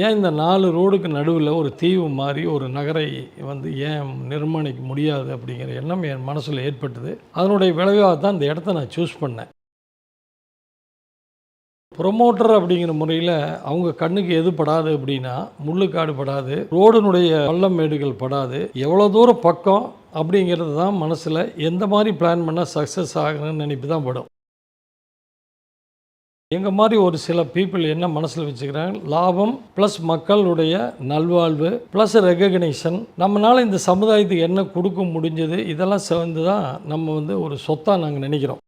ஏன் இந்த 4 ரோடுக்கு நடுவுல ஒரு தீவு மாரி ஒரு நகரை ஏன் நிர்மாணிக்க முடியாது அப்படிங்கிற எண்ணம் என் மனசுல ஏற்பட்டது. அதனுடைய விளைவாக தான் இந்த இடத்த நான் சூஸ் பண்ணேன். புரமோட்டர் அப்படிங்கிற முறையில அவங்க கண்ணுக்கு எது படாது அப்படின்னா, முள்ளுக்காடு படாது, ரோடினுடைய பள்ளம் மேடுகள் படாது, எவ்வளோ தூரம் பக்கம் அப்படிங்கிறது தான் மனசுல எந்த மாரி பிளான் பண்ணா சக்ஸஸ் ஆகணும்னு நினைப்பு தான் படும். எங்க மாரி ஒரு சில பீப்பிள் என்ன மனசுல வச்சுக்கிறாங்க, லாபம் ப்ளஸ் மக்களுடைய நல்வாழ்வு ப்ளஸ் ரெகக்னிஷன், நம்மனால இந்த சமுதாயத்துக்கு என்ன குடுக்க முடிஞ்சது, இதெல்லாம் சேர்ந்து தான் நம்ம ஒரு சொத்தா நாங்க நினைக்கிறோம்.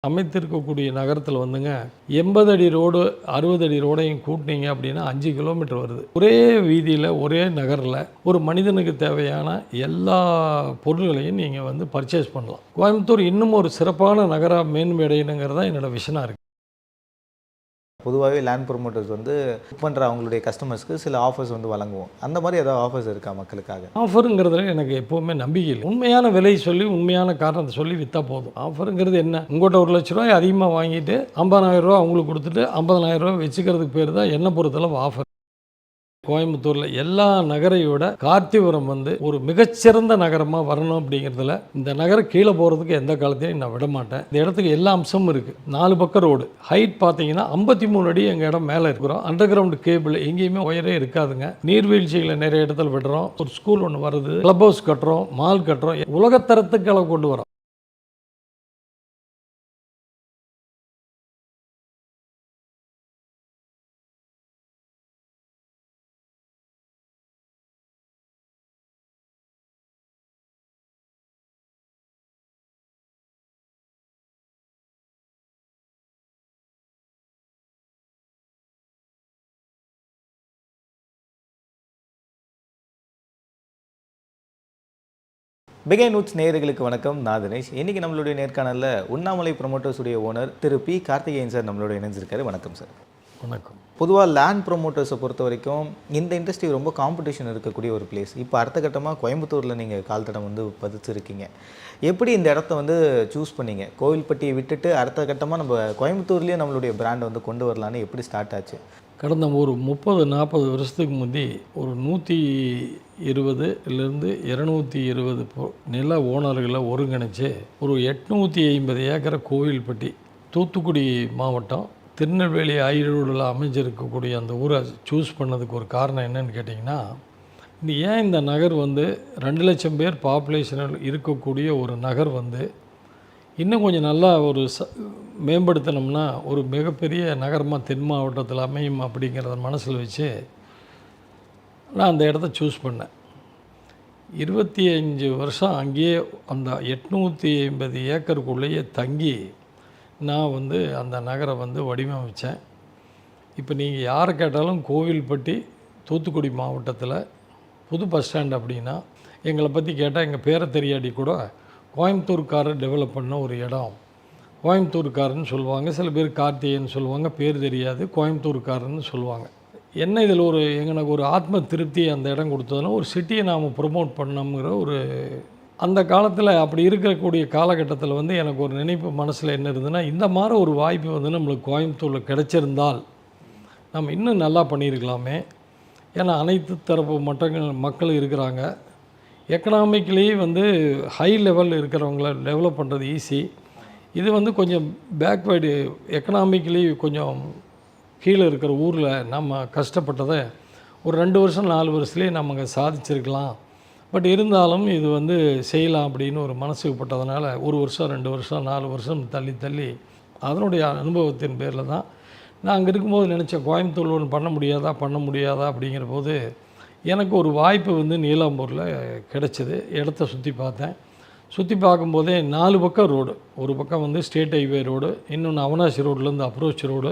அமைத்திருக்கக்கூடிய நகரத்தில் 80 அடி ரோடு 60 அடி ரோடையும் கூட்டினீங்க அப்படின்னா 5 கிலோமீட்டர் வருது. ஒரே வீதியில் ஒரே நகரில் ஒரு மனிதனுக்கு தேவையான எல்லா பொருள்களையும் நீங்கள் பர்ச்சேஸ் பண்ணலாம். கோயம்புத்தூர் இன்னும் ஒரு சிறப்பான நகராக மேன்மையடையணுங்கிறது தான் என்னோடய விஷனாக இருக்குது. பொதுவாகவே லேண்ட் ப்ரொமோட்டர்ஸ் புக் பண்ணுற அவங்களுடைய கஸ்டமர்ஸ்க்கு சில ஆஃபர்ஸ் வழங்குவோம். அந்த மாதிரி ஏதாவது ஆஃபர்ஸ் இருக்கா மக்களுக்காக? ஆஃபருங்கிறதுல எனக்கு எப்போவுமே நம்பிக்கை இல்லை. உண்மையான விலை சொல்லி உண்மையான காரணத்தை சொல்லி விற்றா போதும். ஆஃபருங்கிறது என்ன, உங்கள்கிட்ட 1 லட்ச ரூபாய் அதிகமாக வாங்கிட்டு 50,000 ரூபா அவங்களுக்கு கொடுத்துட்டு 50,000 ரூபா வச்சுக்கிறதுக்கு பேர் தான் என்னை பொறுத்தளவு ஆஃபர். கோயம்புத்தூரில் எல்லா நகரையோட கார்த்திபுரம் ஒரு மிகச்சிறந்த நகரமாக வரணும் அப்படிங்கிறதுல இந்த நகரம் கீழே போகிறதுக்கு எந்த காலத்தையும் நான் விட மாட்டேன். இந்த இடத்துக்கு எல்லா அம்சமும் இருக்குது. 4 பக்கம் ரோடு, ஹைட் பார்த்தீங்கன்னா 53 அடி எங்கள் இடம் மேலே இருக்கிறோம். அண்டர் கிரவுண்ட் கேபிள் எங்கேயுமே உயரே இருக்காதுங்க. நீர்வீழ்ச்சிகளை நிறைய இடத்துல விடுறோம். ஒரு ஸ்கூல் ஒன்று வருது, கிளப் ஹவுஸ் கட்டுறோம், மால் கட்டுறோம், உலகத்தரத்துக்கு அளவு கொண்டு வரோம். பிகை நூட்ஸ் நேயர்களுக்கு வணக்கம். நான் தினேஷ். இன்றைக்கி நம்மளுடைய நேர்காணலில் உண்ணாமலை ப்ரொமோட்டர்ஸுடைய ஓனர் திரு பி. கார்த்திகேயன் சார் நம்மளோட இணைஞ்சிருக்காரு. வணக்கம் சார். வணக்கம். பொதுவாக லேண்ட் ப்ரொமோட்டர்ஸை பொறுத்த வரைக்கும் இந்த இண்டஸ்ட்ரி ரொம்ப காம்படிஷன் இருக்கக்கூடிய ஒரு பிளேஸ். இப்போ அடுத்த கட்டமாக கோயம்புத்தூரில் நீங்கள் கால் தடம் பதிச்சிருக்கீங்க. எப்படி இந்த இடத்த சூஸ் பண்ணீங்க? கோவில்பட்டியை விட்டுட்டு அடுத்த கட்டமாக நம்ம கோயம்புத்தூர்லேயே நம்மளுடைய பிராண்டை கொண்டு வரலான்னு எப்படி ஸ்டார்ட் ஆச்சு? கடந்த ஒரு 30-40 வருஷத்துக்கு முந்தி ஒரு 120லேருந்து 220 நில ஓனர்களை ஒருங்கிணைச்சு ஒரு 850 ஏக்கரை கோவில்பட்டி, தூத்துக்குடி மாவட்டம், திருநெல்வேலி ரோடில் அமைஞ்சிருக்கக்கூடிய அந்த ஊரை சூஸ் பண்ணதுக்கு ஒரு காரணம் என்னன்னு கேட்டிங்கன்னா, ஏன் இந்த நகர் 2 லட்சம் பேர் பாப்புலேஷனில் இருக்கக்கூடிய ஒரு நகர் இன்னும் கொஞ்சம் நல்லா ஒரு மேம்படுத்தினோம்னா ஒரு மிகப்பெரிய நகரமாக தென் மாவட்டத்தில் அமையும் அப்படிங்கிறத மனசில் வச்சு நான் அந்த இடத்த சூஸ் பண்ணேன். 25 வருஷம் அங்கேயே அந்த 850 ஏக்கருக்குள்ளேயே தங்கி நான் அந்த நகரை வடிவமைச்சேன். இப்போ நீங்கள் யாரை கேட்டாலும் கோவில்பட்டி, தூத்துக்குடி மாவட்டத்தில் புது பஸ் ஸ்டாண்ட் அப்படின்னா எங்களை பற்றி கேட்டால் எங்கள் பேரை தெரியாடி கூட கோயம்புத்தூர்காரர் டெவலப் பண்ண ஒரு இடம், கோயம்புத்தூர்காரன்னு சொல்லுவாங்க. சில பேர் கார்த்திகேயன் சொல்லுவாங்க, பேர் தெரியாது, கோயம்புத்தூர்காரன்னு சொல்லுவாங்க. என்ன இதில் எனக்கு ஒரு ஆத்ம திருப்தி அந்த இடம் கொடுத்ததுன்னா, ஒரு சிட்டியை நாம் ப்ரொமோட் பண்ணோங்கிற அந்த காலத்தில் அப்படி இருக்கக்கூடிய காலகட்டத்தில் எனக்கு ஒரு நினைப்பு மனசில் என்ன இருந்ததுன்னா, இந்த மாதிரி ஒரு வாய்ப்பு நம்மளுக்கு கோயம்புத்தூரில் கிடச்சிருந்தால் நம்ம இன்னும் நல்லா பண்ணியிருக்கலாமே. ஏன்னா அனைத்து தரப்பு மக்கள் இருக்கிறாங்க. எக்கனாமிக்கலி ஹை லெவலில் இருக்கிறவங்கள டெவலப் பண்ணுறது ஈஸி. இது கொஞ்சம் பேக்வேர்டு, எக்கனாமிக்கலி கொஞ்சம் கீழே இருக்கிற ஊரில் நம்ம கஷ்டப்பட்டதை ஒரு 2 வருஷம் 4 வருஷத்துலேயே நம்ம அங்கே சாதிச்சிருக்கலாம். பட் இருந்தாலும் இது செய்யலாம் அப்படின்னு ஒரு மனசுக்கு பட்டதுனால 1 வருஷம் 2 வருஷம் 4 வருஷம் தள்ளி அதனுடைய அனுபவத்தின் பேரில் தான் நான் அங்கே இருக்கும்போது நினச்சேன், கோயம்புத்தூர் ஒன்று பண்ண முடியாதா அப்படிங்கிற போது எனக்கு ஒரு வாய்ப்பு நீலாம்பூரில் கிடச்சிது. இடத்த சுற்றி பார்த்தேன். சுற்றி பார்க்கும்போதே 4 பக்கம் ரோடு, ஒரு பக்கம் ஸ்டேட் ஹைவே ரோடு, இன்னொன்று அவனாசி ரோட்லேருந்து அப்ரோச் ரோடு,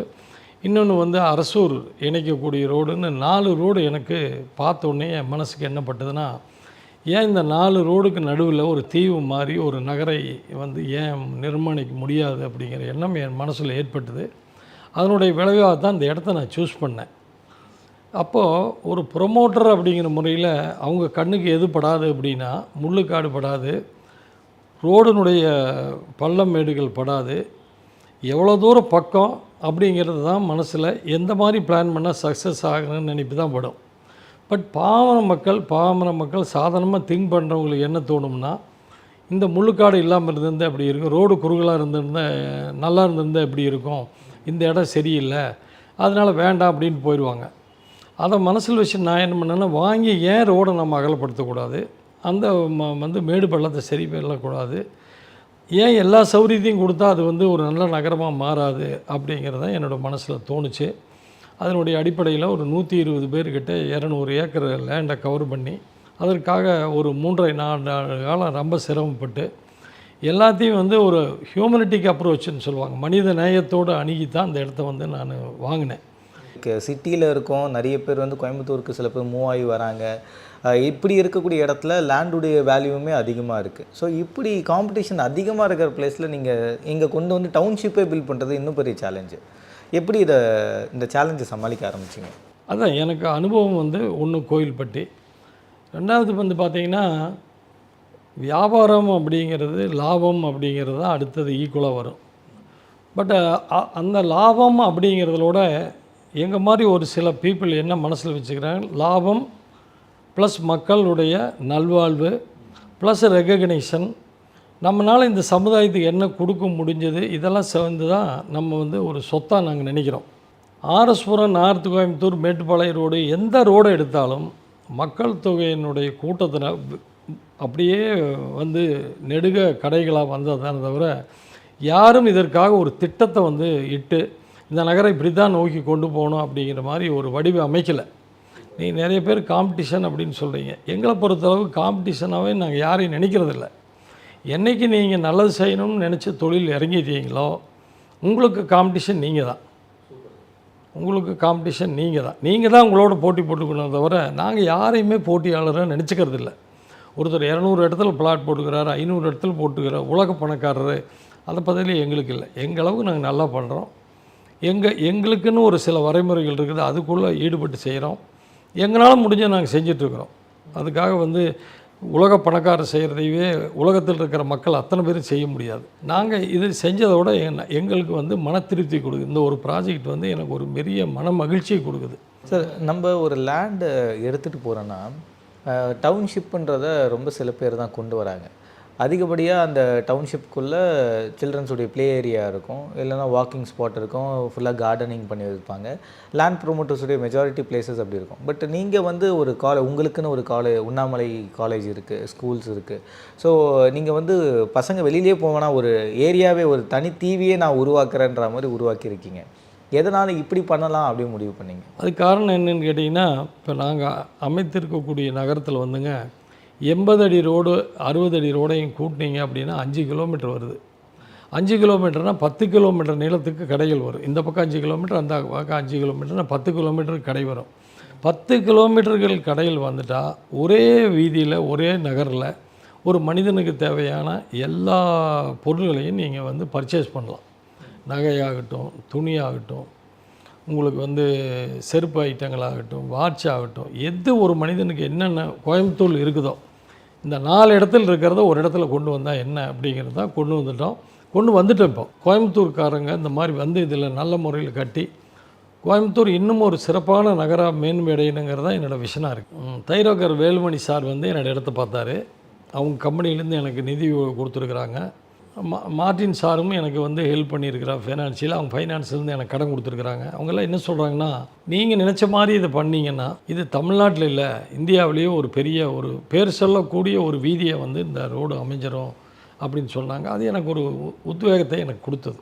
இன்னொன்று அரசூர் இணைக்கக்கூடிய ரோடுன்னு 4 ரோடு எனக்கு பார்த்த உடனே என் மனசுக்கு என்ன பட்டதுன்னா, ஏன் இந்த 4 ரோடுக்கு நடுவில் ஒரு தீவு மாதிரி ஒரு நகரை ஏன் நிர்மாணிக்க முடியாது அப்படிங்கிற எண்ணம் என் மனசில் ஏற்பட்டது. அதனுடைய விளைவாக தான் இந்த இடத்த நான் சூஸ் பண்ணேன். அப்போது ஒரு ப்ரொமோட்டர் அப்படிங்கிற முறையில் அவங்க கண்ணுக்கு எது படாது அப்படின்னா, முள்ளுக்காடு படாது, ரோடினுடைய பள்ளம் மேடுகள் படாது, எவ்வளோ தூரம் பக்கம் அப்படிங்கிறது தான் மனசில் எந்த மாதிரி பிளான் பண்ணால் சக்ஸஸ் ஆகணும்னு நினைப்பு தான் படும். பட் பாமர மக்கள் சாதாரணமாக திங்க் பண்ணுறவங்களுக்கு என்ன தோணும்னா, இந்த முள்ளுக்காடு இல்லாமல் இருந்திருந்தால் எப்படி இருக்கும், ரோடு குறுகலாக இருந்திருந்தால் நல்லா இருந்திருந்தால் எப்படி இருக்கும், இந்த இடம் சரியில்லை அதனால் வேண்டாம் அப்படின்னு போயிடுவாங்க. அதை மனசில் வச்சு நான் என்ன பண்ணேன்னா, வாங்கி ஏன் ரோடை நம்ம அகலப்படுத்தக்கூடாது, அந்த வந்து மேடு பள்ளத்தை சரி பண்ணக்கூடாது, ஏன் எல்லா சௌகரியத்தையும் கொடுத்தா அது வந்து ஒரு நல்ல நகரமாக மாறாது அப்படிங்கிறது தான் என்னோடய மனசில் தோணுச்சு. அதனுடைய அடிப்படையில் ஒரு 120 பேர்கிட்ட 200 ஏக்கர் லேண்டை கவர் பண்ணி அதற்காக ஒரு 3.5 காலம் ரொம்ப சிரமப்பட்டு எல்லாத்தையும் வந்து ஒரு ஹியூமனிட்டிக் அப்ரோச்சுன்னு சொல்லுவாங்க, மனித நேயத்தோடு அணுகி தான் அந்த இடத்த வந்து நான் வாங்கினேன். சிட்டியில் இருக்கோம், நிறைய பேர் வந்து கோயம்புத்தூருக்கு சில பேர் மூவ் ஆகி வராங்க. இப்படி இருக்கக்கூடிய இடத்துல லேண்டுடைய வேல்யூவுமே அதிகமாக இருக்குது. ஸோ இப்படி காம்படிஷன் அதிகமாக இருக்கிற பிளேஸில் நீங்கள் இங்கே கொண்டு வந்து டவுன்ஷிப்பே பில்ட் பண்ணுறது இன்னும் பெரிய சேலஞ்சு. எப்படி இந்த சேலஞ்சை சமாளிக்க ஆரம்பிச்சிங்க? அதான் எனக்கு அனுபவம் வந்து ஒன்று கோயில்பட்டி, ரெண்டாவது வந்து பார்த்திங்கன்னா வியாபாரம் அப்படிங்கிறது லாபம் அப்படிங்கிறது தான் அடுத்தது ஈக்குவலாக வரும். பட் அந்த லாபம் அப்படிங்கிறதோட எங்கள் மாதிரி ஒரு சில பீப்புள் என்ன மனசில் வச்சுக்கிறாங்க, லாபம் ப்ளஸ் மக்களுடைய நல்வாழ்வு ப்ளஸ் ரெகக்னைஷன், நம்மளால் இந்த சமுதாயத்துக்கு என்ன கொடுக்க முடிஞ்சது, இதெல்லாம் சேர்ந்து தான் நம்ம வந்து ஒரு சொத்தாக நாங்கள் நினைக்கிறோம். ஆர்எஸ்புரம், நார்த் கோயம்புத்தூர், மேட்டுப்பாளையம் ரோடு, எந்த ரோடை எடுத்தாலும் மக்கள் தொகையினுடைய கூட்டத்தில் அப்படியே வந்து நெடுக கடைகளாக வந்ததான தவிர யாரும் இதற்காக ஒரு திட்டத்தை வந்து இட்டு இந்த நகரை இப்படி தான் நோக்கி கொண்டு போகணும் அப்படிங்கிற மாதிரி ஒரு வடிவம் அமைக்கலை. நீங்கள் நிறைய பேர் காம்படிஷன் அப்படின்னு சொல்கிறீங்க, எங்களை பொறுத்தளவு காம்படிஷனாகவே நாங்கள் யாரையும் நினைக்கிறதில்ல. என்றைக்கு நீங்கள் நல்லது செய்யணும்னு நினச்சி தொழில் இறங்கிட்டீங்களோ உங்களுக்கு காம்படிஷன் நீங்கள் தான், உங்களுக்கு காம்படிஷன் நீங்கள் தான் உங்களோட போட்டி போட்டுக்கணும் தவிர நாங்கள் யாரையுமே போட்டியாளராக நினச்சிக்கிறது இல்லை. ஒருத்தர் 200 இடத்துல பிளாட் போட்டுக்கிறாரு, 500 இடத்துல போட்டுக்கிறார், உலக பணக்காரரு, அதை பற்றியில எங்களுக்கு இல்லை. எங்களவுக்கு நாங்கள் நல்லா பண்ணுறோம். எங்களுக்குன்னு ஒரு சில வரைமுறைகள் இருக்குது, அதுக்குள்ளே ஈடுபட்டு செய்கிறோம். எங்களால் முடிஞ்ச நாங்கள் செஞ்சிட்ருக்குறோம். அதுக்காக வந்து உலக பணக்காரர் செய்கிறதையே உலகத்தில் இருக்கிற மக்கள் அத்தனை பேரும் செய்ய முடியாது. நாங்கள் இது செஞ்சதோட எங்களுக்கு வந்து மன திருப்தி கொடுக்குது. இந்த ஒரு ப்ராஜெக்ட் வந்து எனக்கு ஒரு பெரிய மன மகிழ்ச்சியை கொடுக்குது. சார், நம்ம ஒரு லேண்டு எடுத்துகிட்டு போகிறோன்னா டவுன்ஷிப்புன்றதை ரொம்ப சில பேர் தான் கொண்டு வராங்க. அதிகப்படியாக அந்த டவுன்ஷிப்புக்குள்ளே சில்ட்ரன்ஸுடைய ப்ளே ஏரியா இருக்கும், இல்லைனா வாக்கிங் ஸ்பாட் இருக்கும், ஃபுல்லாக கார்டனிங் பண்ணி வைப்பாங்க. லேண்ட் ப்ரொமோட்டர்ஸுடைய மெஜாரிட்டி பிளேசஸ் அப்படி இருக்கும். பட் நீங்கள் வந்து ஒரு உங்களுக்குன்னு ஒரு உண்ணாமலை காலேஜ் இருக்குது, ஸ்கூல்ஸ் இருக்குது. ஸோ நீங்கள் வந்து பசங்க வெளியிலே போவேன்னா ஒரு ஏரியாவே, ஒரு தனி தீவியே நான் உருவாக்குறேன்ற மாதிரி உருவாக்கியிருக்கீங்க. எதனால் இப்படி பண்ணலாம் அப்படின்னு முடிவு பண்ணிங்க? அதுக்கு காரணம் என்னென்னு கேட்டிங்கன்னா, இப்போ நாங்கள் அமைத்திருக்கக்கூடிய நகரத்தில் வந்துங்க 80 அடி ரோடு 60 அடி ரோடையும் கூட்டினீங்க அப்படின்னா 5 கிலோமீட்டர் வருது. 5 கிலோமீட்டர்னால் 10 கிலோமீட்டர் நீளத்துக்கு கடைகள் வரும். இந்த பக்கம் 5 கிலோமீட்டர், அந்த பக்கம் 5 கிலோமீட்டர்னா 10 கிலோமீட்டருக்கு கடை வரும். 10 கிலோமீட்டர்கள் கடைகள் வந்துட்டால் ஒரே வீதியில் ஒரே நகரில் ஒரு மனிதனுக்கு தேவையான எல்லா பொருள்களையும் நீங்கள் வந்து பர்ச்சேஸ் பண்ணலாம். நகையாகட்டும், துணியாகட்டும், உங்களுக்கு வந்து செருப்பு ஐட்டங்களாகட்டும், வாட்ச் ஆகட்டும், எது ஒரு மனிதனுக்கு என்னென்ன கோயம்புத்தூர் இருக்குதோ இந்த 4 இடத்துல இருக்கிறத ஒரு இடத்துல கொண்டு வந்தால் என்ன அப்படிங்கிறது தான் கொண்டு வந்துட்டோம். இப்போ கோயம்புத்தூர்காரங்க இந்த மாதிரி வந்து இதில் நல்ல முறையில் கட்டி கோயம்புத்தூர் இன்னும் ஒரு சிறப்பான நகராக மேன்மையடையணுங்கிறது தான் என்னோடய விஷனாக இருக்குது. தைரோக்கர் வேலுமணி சார் வந்து என்னோடய இடத்த பார்த்தாரு. அவங்க கம்பெனிலேருந்து எனக்கு நிதி கொடுத்துருக்குறாங்க. மார்டின் சாரும் எனக்கு வந்து ஹெல்ப் பண்ணியிருக்கிறார் ஃபைனான்ஷியல். அவங்க ஃபைனான்ஸ்லேருந்து எனக்கு கடன் கொடுத்துருக்குறாங்க. அவங்கெல்லாம் என்ன சொல்கிறாங்கன்னா, நீங்கள் நினச்ச மாதிரி இதை பண்ணிங்கன்னா இது தமிழ்நாட்டில் இல்லை, இந்தியாவிலேயே ஒரு பெரிய ஒரு பேர் சொல்லக்கூடிய ஒரு வீதியை வந்து இந்த ரோடு அமைஞ்சிரும் அப்படின்னு சொன்னாங்க. அது எனக்கு ஒரு உத்வேகத்தை எனக்கு கொடுத்தது.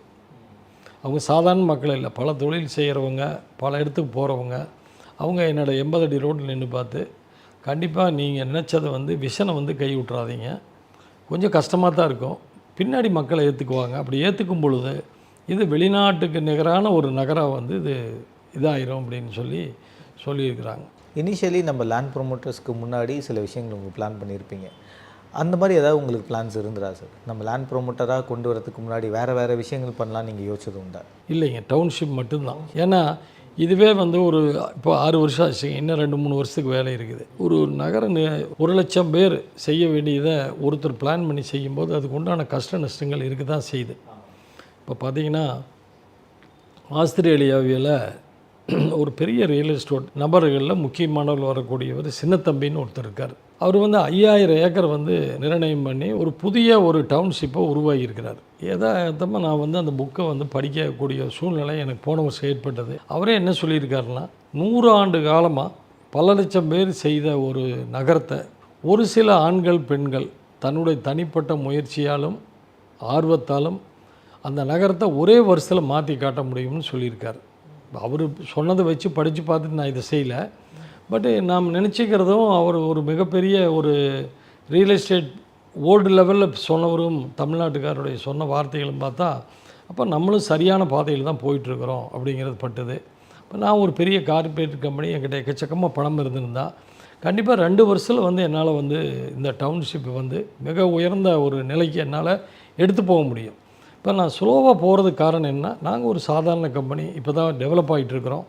அவங்க சாதாரண மக்கள் இல்லை, பல தொழில் செய்கிறவங்க, பல இடத்துக்கு போகிறவங்க. அவங்க என்னோடய 80 அடி ரோட்டில் நின்று பார்த்து, கண்டிப்பாக நீங்கள் நினச்சதை வந்து விஷனை வந்து கை விட்றாதீங்க, கொஞ்சம் கஷ்டமாக தான் இருக்கும், பின்னாடி மக்களை ஏற்றுக்குவாங்க, அப்படி ஏற்றுக்கும் பொழுது இது வெளிநாட்டுக்கு நிகரான ஒரு நகராக வந்து இதாயிரும் அப்படின்னு சொல்லியிருக்கிறாங்க. இனிஷியலி நம்ம லேண்ட் ப்ரொமோட்டர்ஸ்க்கு முன்னாடி சில விஷயங்கள் உங்களுக்கு பிளான் பண்ணியிருப்பீங்க. அந்த மாதிரி ஏதாவது உங்களுக்கு பிளான்ஸ் இருந்துடா சார்? நம்ம லேண்ட் ப்ரொமோட்டராக கொண்டு வரதுக்கு முன்னாடி வேறு விஷயங்கள் பண்ணலாம் நீங்கள் யோசிச்சது உண்டா? இல்லைங்க, டவுன்ஷிப் மட்டும்தான். ஏன்னா இதுவே வந்து ஒரு இப்போ 6 வருஷம் ஆச்சு, இன்னும் 2-3 வருஷத்துக்கு வேலை இருக்குது. ஒரு நகரம் 1,00,000 பேர் செய்ய வேண்டியதை ஒருத்தர் பிளான் பண்ணி செய்யும்போது அதுக்கு உண்டான கஷ்ட நஷ்டங்கள் இருக்க தான் செய்யுது. இப்போ பார்த்தீங்கன்னா ஆஸ்திரேலியாவில் ஒரு பெரிய ரியல் எஸ்டேட் நபர்களில் முக்கியமானவர் வரக்கூடியவர் சின்னத்தம்பின்னு ஒருத்தர் இருக்கார். அவர் வந்து 5000 ஏக்கர் வந்து நிர்ணயம் பண்ணி ஒரு புதிய ஒரு டவுன்ஷிப்பை உருவாகியிருக்கிறார். யதார்த்தமாக நான் வந்து அந்த புக்கை வந்து படிக்கக்கூடிய சூழ்நிலை எனக்கு போன வருஷம் ஏற்பட்டது. அவரே என்ன சொல்லியிருக்காருன்னா, 100 ஆண்டு காலமாக பல லட்சம் பேர் செய்த ஒரு நகரத்தை ஒரு சில ஆண்கள் பெண்கள் தன்னுடைய தனிப்பட்ட முயற்சியாலும் ஆர்வத்தாலும் அந்த நகரத்தை ஒரே வருஷத்தில் மாற்றி காட்ட முடியும்னு சொல்லியிருக்கார். அவர் சொன்னதை வச்சு படித்து பார்த்துட்டு நான் இதை செய்யலை. பட்டு நாம் நினச்சிக்கிறதும் அவர் ஒரு மிகப்பெரிய ஒரு ரியல் எஸ்டேட் வேர்ல்டு லெவலில் சொன்னவரும் தமிழ்நாட்டுக்காரருடைய சொன்ன வார்த்தைகளும் பார்த்தா அப்போ நம்மளும் சரியான பாதையில் தான் போயிட்டுருக்குறோம் அப்படிங்கிறது பட்டுது. இப்போ நான் ஒரு பெரிய கார்ப்பரேட் கம்பெனி என்கிட்ட எக்கச்சக்கமாக பணம் இருந்திருந்தால் கண்டிப்பாக 2 வருஷத்தில் வந்து என்னால் வந்து இந்த டவுன்ஷிப் வந்து மிக உயர்ந்த ஒரு நிலைக்கு என்னால் எடுத்து போக முடியும். இப்போ நான் ஸ்லோவாக போகிறதுக்கு காரணம் என்ன, நாங்கள் ஒரு சாதாரண கம்பெனி இப்போ தான் டெவலப் ஆகிட்டுருக்குறோம்.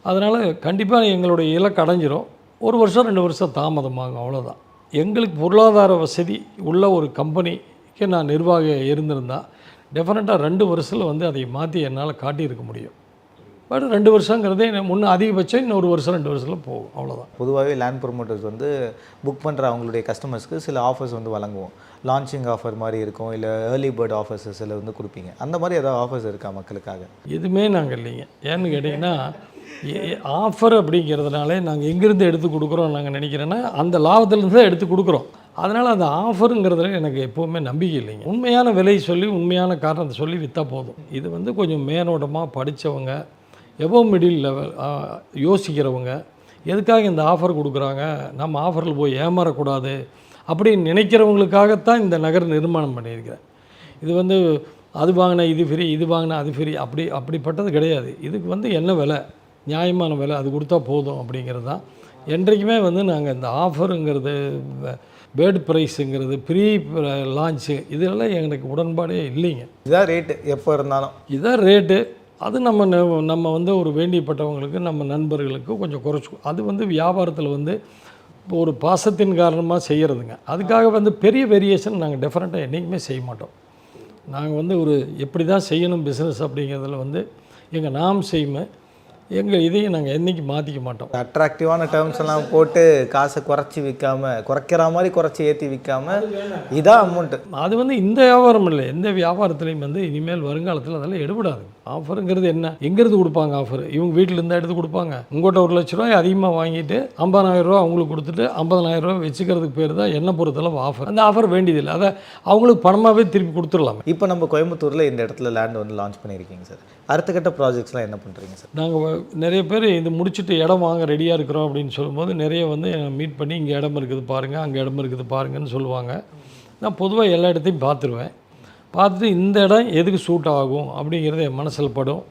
அதனால் கண்டிப்பாக எங்களுடைய இலக்கு அடைஞ்சிரும். 1 வருஷம் 2 வருஷம் தாமதமாகும், அவ்வளோதான். எங்களுக்கு பொருளாதார வசதி உள்ள ஒரு கம்பெனிக்கு நான் நிர்வாக இருந்திருந்தால் டெஃபினட்டாக 2 வருஷத்தில் வந்து அதை மாற்றி என்னால் காட்டியிருக்க முடியும். பட் 2 வருஷங்கிறதே முன்னே அதிகபட்சம் இன்னொரு வருஷம் 2 வருஷத்தில் போகும், அவ்வளோதான். பொதுவாகவே லேண்ட் ப்ரொமோட்டர்ஸ் வந்து புக் பண்ணுற அவங்களுடைய கஸ்டமர்ஸ்க்கு சில ஆஃபர்ஸ் வந்து வழங்குவோம். லான்ச்சிங் ஆஃபர் மாதிரி இருக்கும், இல்லை ஏர்லி பேர்ட் ஆஃபர்ஸ் சில வந்து கொடுப்பீங்க. அந்த மாதிரி ஏதாவது ஆஃபர்ஸ் இருக்கா மக்களுக்காக? எதுவுமே நாங்கள் இல்லைங்க. ஏன்னு கேட்டிங்கன்னா ஆஃபர் அப்படிங்கிறதுனாலே நாங்கள் எங்கேருந்து எடுத்து கொடுக்குறோம் நாங்கள் நினைக்கிறேன்னா அந்த லாபத்துலேருந்து தான் எடுத்து கொடுக்குறோம். அதனால் அந்த ஆஃபருங்கிறதுல எனக்கு எப்போவுமே நம்பிக்கை இல்லைங்க. உண்மையான விலை சொல்லி உண்மையான காரணத்தை சொல்லி விற்றா போதும். இது வந்து கொஞ்சம் மேலோட்டமாக படித்தவங்க, எபோ மிடில் லெவல் யோசிக்கிறவங்க எதுக்காக இந்த ஆஃபர் கொடுக்குறாங்க, நம்ம ஆஃபரில் போய் ஏமாறக்கூடாது அப்படின்னு நினைக்கிறவங்களுக்காகத்தான் இந்த நகர் நிர்மாணம் பண்ணியிருக்கிறேன். இது வந்து அது வாங்கினா இது ஃப்ரீ, இது வாங்கினா அது ஃப்ரீ, அப்படிப்பட்டது கிடையாது. இதுக்கு வந்து என்ன விலை, நியாயமான விலை அது கொடுத்தா போதும் அப்படிங்கிறது தான். என்றைக்குமே வந்து நாங்கள் இந்த ஆஃபருங்கிறது, பேர்டு ப்ரைஸுங்கிறது, ப்ரீ லான்ச்சு இதெல்லாம் எனக்கு உடன்பாடே இல்லைங்க. இதான் ரேட்டு, எப்போ இருந்தாலும் இதான் ரேட்டு. அது நம்ம வந்து ஒரு வேண்டியப்பட்டவங்களுக்கு, நம்ம நண்பர்களுக்கு கொஞ்சம் குறைச்சி, அது வந்து வியாபாரத்தில் வந்து இப்போ ஒரு பாசத்தின் காரணமாக செய்கிறதுங்க. அதுக்காக வந்து பெரிய வேரியேஷன் நாங்கள் டெஃபரெண்ட்டாக என்றைக்குமே செய்ய மாட்டோம். நாங்கள் வந்து ஒரு எப்படி தான் செய்யணும் பிஸ்னஸ் அப்படிங்கிறதுல வந்து எங்கள் நாம் செய்யுமே எங்கள் இதையும் நாங்கள் என்றைக்கு மாற்றிக்க மாட்டோம். அட்ராக்டிவான டேர்ம்ஸ் எல்லாம் போட்டு காசை குறைச்சி விற்காம, குறைக்கிற மாதிரி குறைச்சி ஏற்றி விற்காம இதான் அமௌண்ட்டு. அது வந்து இந்த வியாபாரம் இல்லை, எந்த வியாபாரத்துலையும் வந்து இனிமேல் வருங்காலத்தில் அதெல்லாம் எடுபடாது. ஆஃபருங்கிறது என்ன, எங்கேருந்து கொடுப்பாங்க ஆஃபர்? இவங்க வீட்டில் இருந்தால் எடுத்து கொடுப்பாங்க. உங்கள்கிட்ட 1 லட்ச ரூபாய் அதிகமாக வாங்கிட்டு 50,000 ரூபா அவங்களுக்கு கொடுத்துட்டு 50,000 ரூபா வச்சுக்கிறதுக்கு பேர் தான் என்ன பொறுத்தளவு ஆஃபர். அந்த ஆஃபர் வேண்டியதில்லை, அதை அவங்களுக்கு பணமாகவே திருப்பி கொடுத்துடலாம். இப்போ நம்ம கோயம்புத்தூரில் இந்த இடத்துல லேண்ட் வந்து லான்ச் பண்ணியிருக்கீங்க சார். அடுத்த கட்ட ப்ராஜெக்ட்ஸ்லாம் என்ன பண்ணுறீங்க சார்? நாங்கள் நிறைய பேர் இது முடிச்சுட்டு இடம் வாங்க ரெடியாக இருக்கிறோம் அப்படின்னு சொல்லும்போது நிறைய வந்து மீட் பண்ணி இங்கே இடம் இருக்குது பாருங்கள், அங்கே இடம் இருக்குது பாருங்கன்னு சொல்லுவாங்க. நான் பொதுவாக எல்லா இடத்தையும் பார்த்துருவேன். பார்த்துட்டு இந்த இடம் எதுக்கு சூட் ஆகும் அப்படிங்கிறது என் மனசில் படும்.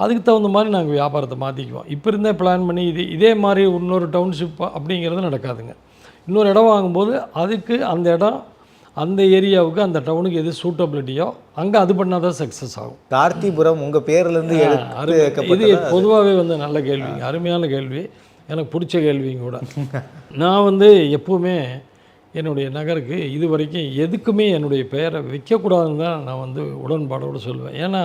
அதுக்கு தகுந்த மாதிரி நாங்கள் வியாபாரத்தை மாற்றிக்குவோம். இப்போ இருந்தே பிளான் பண்ணி இதே மாதிரி இன்னொரு டவுன்ஷிப் அப்படிங்கிறது நடக்காதுங்க. இன்னொரு இடம் வாங்கும்போது அதுக்கு அந்த இடம், அந்த ஏரியாவுக்கு, அந்த டவுனுக்கு எது சூட்டபிலிட்டியோ அங்கே அது பண்ணால் தான் சக்ஸஸ் ஆகும். கார்த்திபுரம் உங்கள் பேர்லேருந்து இது பொதுவாகவே வந்து நல்ல கேள்விங்க, அருமையான கேள்வி, எனக்கு பிடிச்ச கேள்விங்க கூட. நான் வந்து எப்போவுமே என்னுடைய நகருக்கு இது வரைக்கும் எதுக்குமே என்னுடைய பெயரை வைக்கக்கூடாதுன்னு தான் நான் வந்து உடன்பாடோடு சொல்லுவேன். ஏன்னா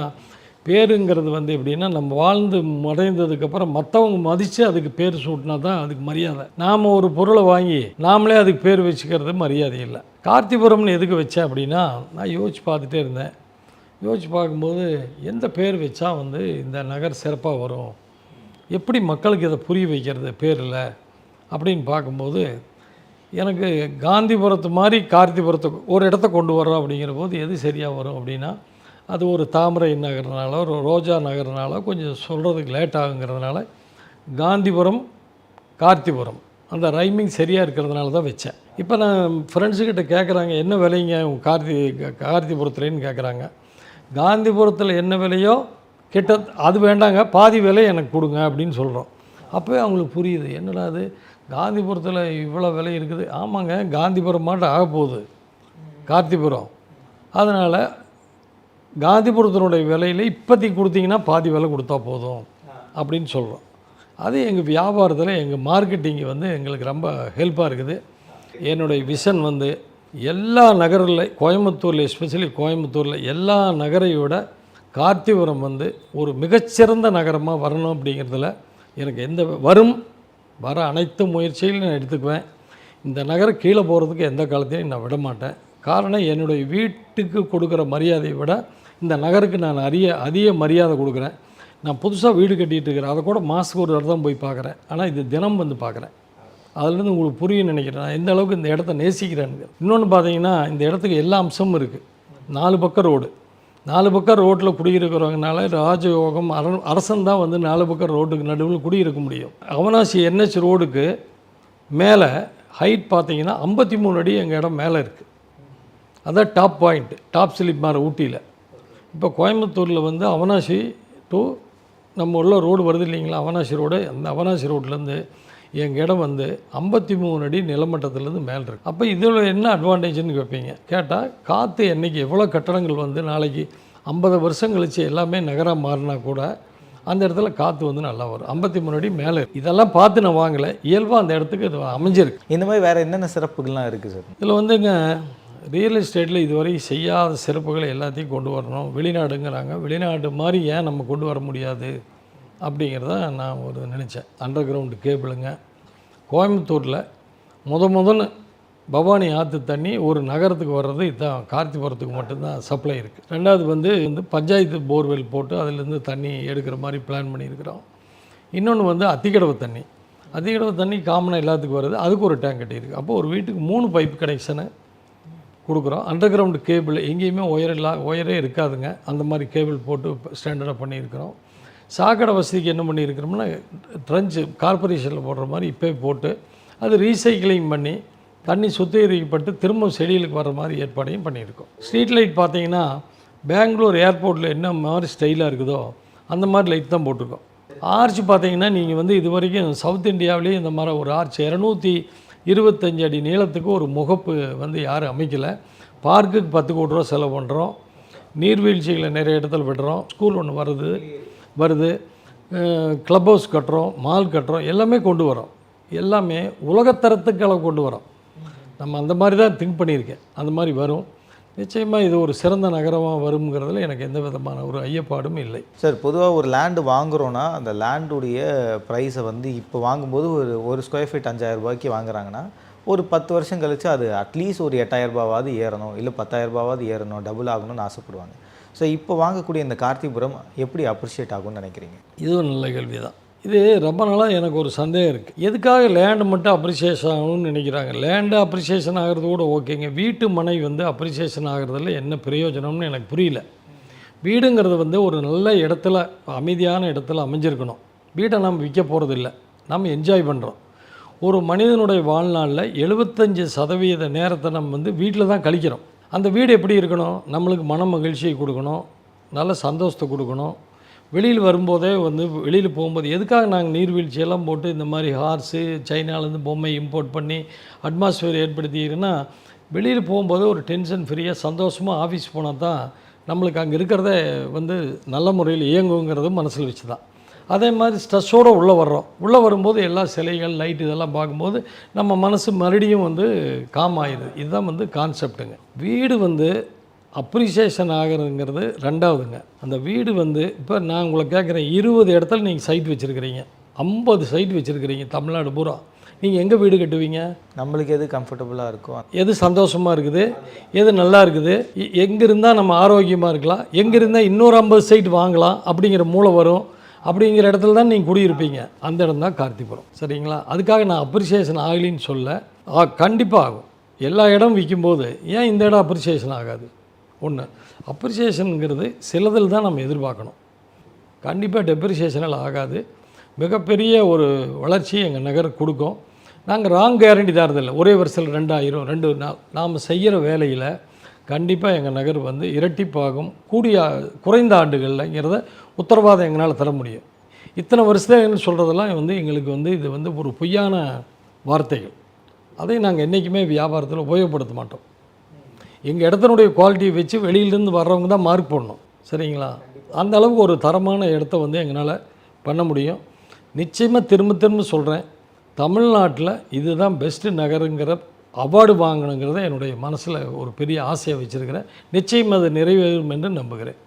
பேருங்கிறது வந்து எப்படின்னா, நம்ம வாழ்ந்து மறைந்ததுக்கப்புறம் மற்றவங்க மதித்து அதுக்கு பேர் சூட்டினா தான் அதுக்கு மரியாதை. நாம் ஒரு பொருளை வாங்கி நாமளே அதுக்கு பேர் வச்சுக்கிறது மரியாதை இல்லை. கார்த்திபுரம்னு எதுக்கு வச்சேன் அப்படின்னா, நான் யோசித்து பார்த்துட்டே இருந்தேன். யோசித்து பார்க்கும்போது எந்த பேர் வச்சா வந்து இந்த நகர் சிறப்பாக வரும், எப்படி மக்களுக்கு இதை புரிய வைக்கிறது பேரில் அப்படின்னு பார்க்கும்போது எனக்கு காந்திபுரத்து மாதிரி கார்த்திபுரத்தை ஒரு இடத்த கொண்டு வரோம் அப்படிங்கிற போது எது சரியாக வரும் அப்படின்னா, அது ஒரு தாமரை நகர்னால, ஒரு ரோஜா நகர்னால கொஞ்சம் சொல்கிறதுக்கு லேட் ஆகுங்கிறதுனால காந்திபுரம் கார்த்திபுரம் அந்த ரைமிங் சரியாக இருக்கிறதுனால தான் வச்சேன். இப்போ நான் ஃப்ரெண்ட்ஸுக்கிட்ட கேட்குறாங்க, என்ன விலைங்க கார்த்திபுரத்துலேன்னு கேட்குறாங்க. காந்திபுரத்தில் என்ன விலையோ கிட்ட அது வேண்டாங்க, பாதி விலை எனக்கு கொடுங்க அப்படின்னு சொல்கிறோம். அப்போவே அவங்களுக்கு புரியுது, என்னடா அது காந்திபுரத்தில் இவ்வளோ விலை இருக்குது. ஆமாங்க, காந்திபுரம் மாட்ட ஆக போகுது கார்த்திபுரம். அதனால் காந்திபுரத்தினுடைய விலையில் இப்போதைக்கு கொடுத்தீங்கன்னா பாதி விலை கொடுத்தா போதும் அப்படின்னு சொல்கிறோம். அது எங்கள் வியாபாரத்தில், எங்கள் மார்க்கெட்டிங்கு வந்து எங்களுக்கு ரொம்ப ஹெல்ப்பாக இருக்குது. என்னுடைய விஷன் வந்து எல்லா நகரில், கோயம்புத்தூரில் எஸ்பெஷலி கோயம்புத்தூரில் எல்லா நகரையோட கார்த்திபுரம் வந்து ஒரு மிகச்சிறந்த நகரமாக வரணும் அப்படிங்கிறதுல எனக்கு வர அனைத்து முயற்சிகளையும் நான் எடுத்துக்குவேன். இந்த நகரம் கீழே போகிறதுக்கு எந்த காலத்தையும் நான் விட மாட்டேன். காரணம், என்னுடைய வீட்டுக்கு கொடுக்குற மரியாதையை விட இந்த நகருக்கு நான் அதிக மரியாதை கொடுக்குறேன். நான் புதுசாக வீடு கட்டிகிட்டு இருக்கிறேன், அதை கூட மாதத்துக்கு ஒரு தடவை தான் போய் பார்க்குறேன். ஆனால் இது தினம் வந்து பார்க்குறேன். அதுலேருந்து உங்களுக்கு புரியும் நினைக்கிறேன் நான் எந்த அளவுக்கு இந்த இடத்த நேசிக்கிறேன்னு. இன்னொன்று பார்த்தீங்கன்னா, இந்த இடத்துக்கு எல்லா அம்சமும் இருக்குது. 4 பக்கம் ரோடு, 4 பக்கம் ரோட்டில் குடியிருக்கிறவங்கனால ராஜயோகம் அரசன் தான் வந்து 4 பக்கம் ரோட்டுக்கு நடுவில் குடியிருக்க முடியும். அவனாசி NH ரோடுக்கு மேலே ஹைட் பார்த்தீங்கன்னா 53 அடி எங்கள் இடம் மேலே இருக்குது. அதான் டாப் பாயிண்ட், டாப் ஸ்லிப் மாற ஊட்டியில். இப்போ கோயம்புத்தூரில் வந்து அவனாசி டு நம்ம உள்ள ரோடு வருது இல்லைங்களா, அவனாசி ரோடு. அந்த அவனாசி ரோட்லேருந்து எங்கள் இடம் வந்து 53 அடி நிலமட்டத்துலேருந்து மேலே இருக்குது. அப்போ இதில் என்ன அட்வான்டேஜ்னு கேட்பீங்க. கேட்டால் காற்று என்றைக்கு எவ்வளோ கட்டடங்கள் வந்து நாளைக்கு 50 வருஷம் கழித்து எல்லாமே நகராக மாறினா கூட அந்த இடத்துல காற்று வந்து நல்லா வரும். 53 அடி மேலே இருக்குது. இதெல்லாம் பார்த்து நான் வாங்கலை, இயல்பாக அந்த இடத்துக்கு இது அமைஞ்சிருக்கு. இந்த மாதிரி வேறு என்னென்ன சிறப்புகள்லாம் இருக்குது சார்? இதில் வந்துங்க ரியல் எஸ்டேட்டில் இதுவரை செய்யாத சிறப்புகளை எல்லாத்தையும் கொண்டு வரணும். வெளிநாடுங்கிறாங்க, வெளிநாடு மாதிரி ஏன் நம்ம கொண்டு வர முடியாது அப்படிங்கிறத நான் நினச்சேன். அண்டர் கிரவுண்டு கேபிளுங்க. கோயம்புத்தூரில் முதல்ல பவானி ஆற்று தண்ணி ஒரு நகரத்துக்கு வர்றது இதுதான், கார்த்திபுரத்துக்கு மட்டும்தான் சப்ளை இருக்குது. ரெண்டாவது வந்து பஞ்சாயத்து போர்வெல் போட்டு அதிலேருந்து தண்ணி எடுக்கிற மாதிரி பிளான் பண்ணியிருக்கிறோம். இன்னொன்று வந்து அத்திக்கடவு தண்ணி காமனாக எல்லாத்துக்கும் வருது, அதுக்கு ஒரு டேங்க் கட்டியிருக்கு. அப்போது ஒரு வீட்டுக்கு 3 பைப் கனெக்ஷனை கொடுக்குறோம். அண்டர் கிரவுண்டு கேபிள் எங்கேயுமே ஒயரே இருக்காதுங்க, அந்த மாதிரி கேபிள் போட்டு ஸ்டாண்டர்டாக பண்ணியிருக்கிறோம். சாக்கடை வசதிக்கு என்ன பண்ணியிருக்கிறோம்னா, ட்ரன்ச்சு கார்பரேஷனில் போடுற மாதிரி இப்போ போட்டு அது ரீசைக்கிளிங் பண்ணி தண்ணி சுத்திகரிக்கப்பட்டு திரும்ப செடிகளுக்கு வர மாதிரி ஏற்பாடையும் பண்ணியிருக்கோம். ஸ்ட்ரீட் லைட் பார்த்தீங்கன்னா பெங்களூர் ஏர்போர்ட்டில் என்ன மாதிரி ஸ்டைலாக இருக்குதோ அந்த மாதிரி லைட் தான் போட்டிருக்கோம். ஆர்ச் பார்த்தீங்கன்னா நீங்கள் வந்து இது வரைக்கும் சவுத் இந்தியாவிலேயே இந்த மாதிரி ஒரு ஆர்ச் 225 அடி நீளத்துக்கு ஒரு முகப்பு வந்து யாரும் அமைக்கலை. பார்க்குக்கு 10 கோடி ரூபா செலவு பண்ணுறோம். நீர்வீழ்ச்சிகளை நிறைய இடத்துல விடுறோம். ஸ்கூல் ஒன்று வருது, க்ளப் ஹவுஸ் கட்டுறோம், மால் கட்டுறோம், எல்லாமே கொண்டு வரோம். எல்லாமே உலகத்தரத்துக்கு அளவு கொண்டு வரோம். நம்ம அந்த மாதிரி தான் திங்க் பண்ணியிருக்கேன். அந்த மாதிரி வரும். நிச்சயமாக இது ஒரு சிறந்த நகரமாக வருங்கிறதுல எனக்கு எந்த விதமான ஒரு ஐயப்பாடும் இல்லை. சார், பொதுவாக ஒரு லேண்டு வாங்குகிறோன்னா அந்த லேண்டுடைய ப்ரைஸை வந்து இப்போ வாங்கும்போது ஒரு ஸ்கொயர் ஃபீட் 5000 ரூபாய்க்கு வாங்குறாங்கன்னா ஒரு 10 வருஷம் கழித்து அது அட்லீஸ்ட் ஒரு 8000 ரூபாவாவது ஏறணும், இல்லை 10000 ரூபாவாவது ஏறணும், டபுள் ஆகணும்னு ஆசைப்படுவாங்க. ஸோ இப்போ வாங்கக்கூடிய இந்த கார்த்திபுரம் எப்படி அப்ரிஷியேட் ஆகும்னு நினைக்கிறீங்க? இதுவும் நல்ல கேள்வி தான். இது ரொம்ப நாளாக எனக்கு ஒரு சந்தேகம் இருக்குது. எதுக்காக லேண்டு மட்டும் அப்ரிசியேஷன் ஆகணும்னு நினைக்கிறாங்க? லேண்டு அப்ரிசியேஷன் ஆகிறது கூட ஓகேங்க, வீட்டு மனை வந்து அப்ரிசியேஷன் ஆகிறதுல என்ன பிரயோஜனம்னு எனக்கு புரியல. வீடுங்கிறது வந்து ஒரு நல்ல இடத்துல, அமைதியான இடத்துல அமைஞ்சிருக்கணும். வீட்டை நம்ம விற்க போகிறதில்ல, நம்ம என்ஜாய் பண்ணுறோம். ஒரு மனிதனுடைய வாழ்நாளில் 75% நேரத்தை நம்ம வந்து வீட்டில் தான் கழிக்கிறோம். அந்த வீடு எப்படி இருக்கணும்? நம்மளுக்கு மன மகிழ்ச்சியை கொடுக்கணும், நல்ல சந்தோஷத்தை கொடுக்கணும். வெளியில் வரும்போதே வந்து வெளியில் போகும்போது எதுக்காக நாங்கள் நீர்வீழ்ச்சியெல்லாம் போட்டு இந்த மாதிரி ஹார்ஸு சைனாலேருந்து பொம்மை இம்போர்ட் பண்ணி அட்மாஸ்பியர் ஏற்படுத்திக்கிறேன்னா, வெளியில் போகும்போது ஒரு டென்ஷன் ஃப்ரீயாக சந்தோஷமாக ஆஃபீஸ் போனால் தான் நம்மளுக்கு அங்கே இருக்கிறத வந்து நல்ல முறையில் இயங்குங்கிறது மனசில் வச்சு தான். அதே மாதிரி ஸ்ட்ரெஸ்ஸோடு உள்ளே வரும்போது எல்லா சிலைகள் லைட் இதெல்லாம் பார்க்கும்போது நம்ம மனசு மறுபடியும் வந்து காம் ஆயிடுது. இதுதான் வந்து கான்செப்டுங்க. வீடு வந்து அப்ரிசியேஷன் ஆகிறதுங்கிறது ரெண்டாவதுங்க. அந்த வீடு வந்து இப்போ நான் உங்களை கேட்குறேன், 20 இடத்துல நீங்கள் சைட் வச்சுருக்கிறீங்க, 50 சைட் வச்சுருக்கிறீங்க தமிழ்நாடு பூரா. நீங்கள் எங்கே வீடு கட்டுவீங்க? நம்மளுக்கு எது கம்ஃபர்டபுளாக இருக்கும், எது சந்தோஷமாக இருக்குது, எது நல்லா இருக்குது, எங்கே இருந்தால் நம்ம ஆரோக்கியமாக இருக்கலாம், எங்கே இருந்தால் இன்னொரு 50 சைட் வாங்கலாம் அப்படிங்கிற மூளை வரும். அப்படிங்கிற இடத்துல தான் நீங்கள் குடியிருப்பீங்க. அந்த இடம் தான் கார்த்திபுரம். சரிங்களா? அதுக்காக நான் அப்ரிசியேஷன் ஆகலின்னு சொல்ல, கண்டிப்பாக ஆகும். எல்லா இடம் விற்கும்போது ஏன் இந்த இடம் அப்ரிசியேஷன் ஆகாது? ஒன்று, அப்ரிசியேஷனுங்கிறது சிலதில் தான் நம்ம எதிர்பார்க்கணும். கண்டிப்பாக டெப்ரிசியேஷனில் ஆகாது. மிகப்பெரிய ஒரு வளர்ச்சி எங்கள் நகருக்கு கொடுக்கும். நாங்கள் ராங் கேரண்டி தரதில்லை. ஒரே வருஷத்தில் 2000 2 நாள் நாம் செய்கிற வேலையில் கண்டிப்பாக எங்கள் நகர் வந்து இரட்டிப்பாகும் குறைந்த ஆண்டுகள்ங்கிறத உத்தரவாதம் எங்களால் தர முடியும். இத்தனை வருஷம் சொல்கிறதெல்லாம் வந்து எங்களுக்கு வந்து இது வந்து ஒரு பொய்யான வார்த்தைகள். அதை நாங்கள் என்றைக்குமே வியாபாரத்தில் உபயோகப்படுத்த மாட்டோம். எங்கள் இடத்தினுடைய குவாலிட்டியை வச்சு வெளியிலேருந்து வர்றவங்க தான் மார்க் போடணும். சரிங்களா? அந்த அளவுக்கு ஒரு தரமான இடத்த வந்து எங்களால் பண்ண முடியும். நிச்சயமாக திரும்ப சொல்கிறேன், தமிழ்நாட்டில் இதுதான் பெஸ்ட்டு நகருங்கிற அவார்டு வாங்கணுங்கிறத என்னுடைய மனசில் ஒரு பெரிய ஆசையை வச்சுருக்கிறேன். நிச்சயம் அது நிறைவேறும் என்று நம்புகிறேன்.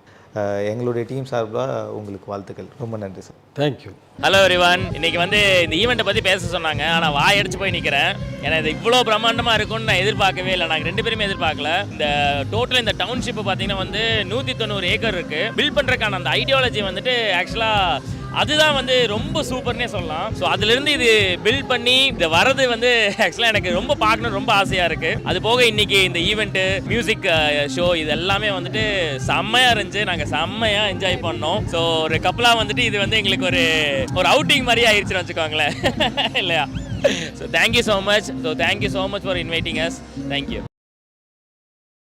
எங்களுடைய டீம் சார்பாக உங்களுக்கு வாழ்த்துக்கள். ரொம்ப நன்றி சார். தேங்க்யூ. Hello everyone. இன்னைக்கு வந்து இந்த ஈவெண்ட்டை பற்றி பேச சொன்னாங்க. ஆனால் வாய் அடிச்சு போய் நிற்கிறேன். ஏன்னா இது இவ்வளோ பிரம்மாண்டமாக இருக்கும்னு நான் எதிர்பார்க்கவே இல்லை. நாங்கள் 2 பேருமே எதிர்பார்க்கல. இந்த டோட்டல் இந்த டவுன்ஷிப் பார்த்தீங்கன்னா வந்து 190 ஏக்கர் இருக்குது. பில்ட் பண்ணுறதுக்கான அந்த ஐடியாலஜி வந்துட்டு ஆக்சுவலாக அதுதான் வந்து ரொம்ப சூப்பர்னே சொல்லலாம். ஸோ அதுலேருந்து இது பில்ட் பண்ணி இது வரது வந்து ஆக்சுவலாக எனக்கு ரொம்ப பார்க்கணும்னு ரொம்ப ஆசையாக இருக்குது. அது போக இன்னைக்கு இந்த ஈவெண்ட்டு, மியூசிக் ஷோ இது எல்லாமே வந்துட்டு செம்மையாக இருந்துச்சு. நாங்கள் செம்மையாக என்ஜாய் பண்ணோம். ஸோ ஒரு கப்பலாக வந்துட்டு இது வந்து எங்களுக்கு ஒரு அவுட்டிங் மாதிரி ஆயிடுச்சுன்னு வச்சுக்கோங்களேன் இல்லையா? So thank you so much. So thank you so much for inviting as. Thank you.